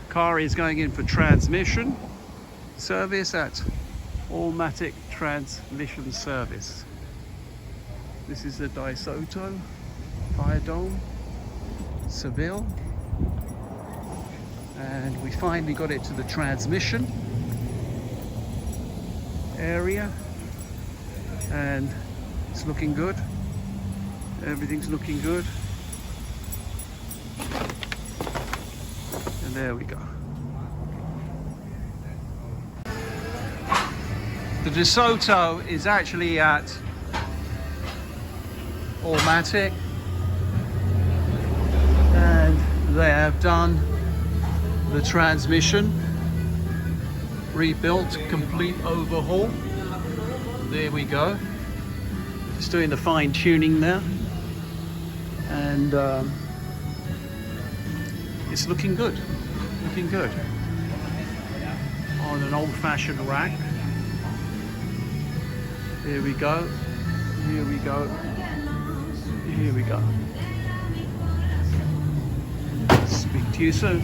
Car is going in for transmission service at Automatic Transmission Service. This is the DeSoto Firedome, Seville. And we finally got it to the transmission area, and it's looking good. Everything's looking good. And there we go. The DeSoto is actually at automatic, and they have done the transmission, rebuilt, complete overhaul. There we go. Just doing the fine tuning there, and it's looking good. Looking good. On an old-fashioned rack. Here we go. Here we go. Here we go. Speak to you soon.